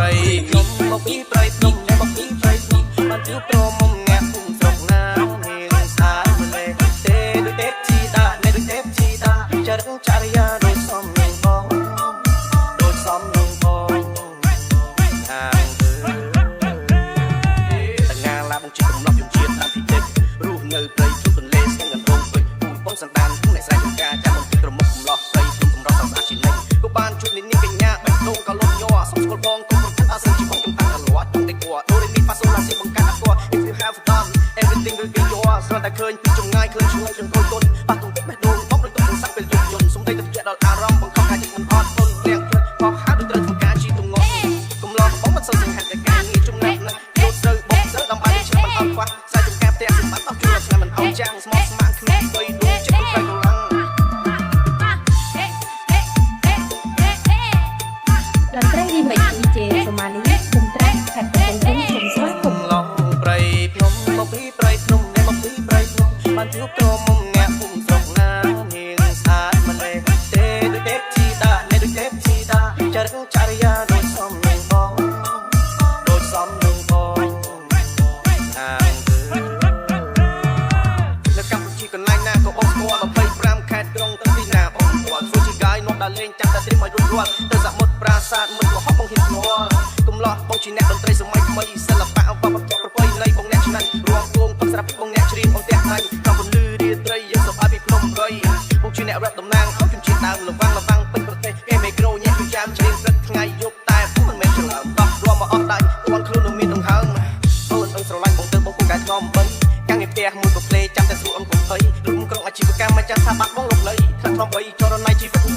ប្រៃភ្នំមកពីប្រៃភ្នំមកពីប្រៃភ្នំបានជួបប្រមុំងាក់ភូមិស្រុកណាហៀងស្អាតម្លេះទេដូចទេពធីតានៃដូចទេពធីតាចរិតចរិយាដូចសំនឹងបងដូចសំនឹងបងខាងតងាឡាបងជិះកំឡោះជំជាតិតាមពីទេរស់នៅព្រៃភ្នំទន្លេស្ទឹងអណ្ដូងពេញពូនបងសន្តានអ្នកស្រែចម្ការចាំពីត្រមុខកំឡោះព្រៃភ្នំកំរោះស្អាតជានិចក៏បានជួបនាងកញ្ញាបេះដូងក៏លត់ញ័រសុំស្គាល់បងគុំប្រកាសអាសិនជីបងកំតាំងអលត់តែគួរដូរេមីប៉ាសូឡាស៊ីបង្កើតអគួរ if you have fun everything will be yours ស្រាប់តែឃើញពីចម្ងាយឃើញឆ្ងាយចង្កូលទុនប៉ះទុំបេះដូងបងដូចទុំសង្ស័កពេលយប់យន្តសុំតែទៅជាដល់អារម្មណ៍បង្ខំថាចិត្តមិនអត់ទុនព្រាំងភ្លឹកផោះហាត់ដូចត្រូវធ្វើការជីទងងកំឡោះបងមិនសូវសង្ហាតែការងារចំណាក់ណាចូលស្រូវបងស្រូវដើម្បីឆ្លងមិនអត់ខ្វះខ្សែចំការផ្ទះសម្បត្តិអស់ជួយឆ្លងមិនអត់ចាំងស្មោះស្មាក់ក្នុងបីដួងចិត្តប្រៃកម្លាំងតន្ត្រីរីមិច DJ សូម៉ាលីគុំត្រែកខេត្តកំពង់ធំសូមស្វាគមន៍ ឡងប្រៃភ្នំមកពីប្រៃភ្នំនៃមកពីប្រៃភ្នំបានជួបក្រមុំងាក់ភូមិស្រុកណាហៀងស្អាតម្លេះទេដូចទេពធីតានៃដូចទេពធីតាចរិតចរិយាដូចសំនឹងបងដូចសំនឹងបងខាងនៅកម្ពុជាកន្លែងណាក៏បងស្គាល់25ខេត្តក្រុងទៅទីណាបងស្គាល់ធ្វើជាកាយនាំដល់លេងចាំតែត្រៀមឲ្យរួចរាល់ទៅសមុទ្រប្រាសាទមិនក៏ហប់បងហ៊ានស្គាល់កំឡោះបងជាអ្នកតន្ត្រីសម័យថ្មីសិល្បៈវប្បធម៌ប្រពៃណីបងអ្នកឆ្នៃរួមគងផឹកស្រាប់ពីបងអ្នកច្រៀងបងផ្ទះណៃកំពន្លឺរាត្រីយើងសប្បាយពីភ្នំព្រៃបងជាអ្នករ៉ាប់តំណាងឲ្យជំនឿដើមលវាំងពេញប្រទេសគេមីក្រូញ៉ាំជួយចាំច្រៀងព្រឹកថ្ងៃយប់តែមិនមែនច្រឡំដោះរួមមកអស់ដៃខ្លួនខ្លួននឹងមានដង្ហើមអូនស្រឡាញ់បងទៅបងគូកែថ្នមបីកាំងពីផ្ទះមួយក៏ផ្លេចាំតែស្រួលអង្គុយភ័យលុំក្រុងអាជីវកម្មមិនចាំថាបាត់បងលោកលុយថ្នាក់ថ្នមបីចរណៃជីវិត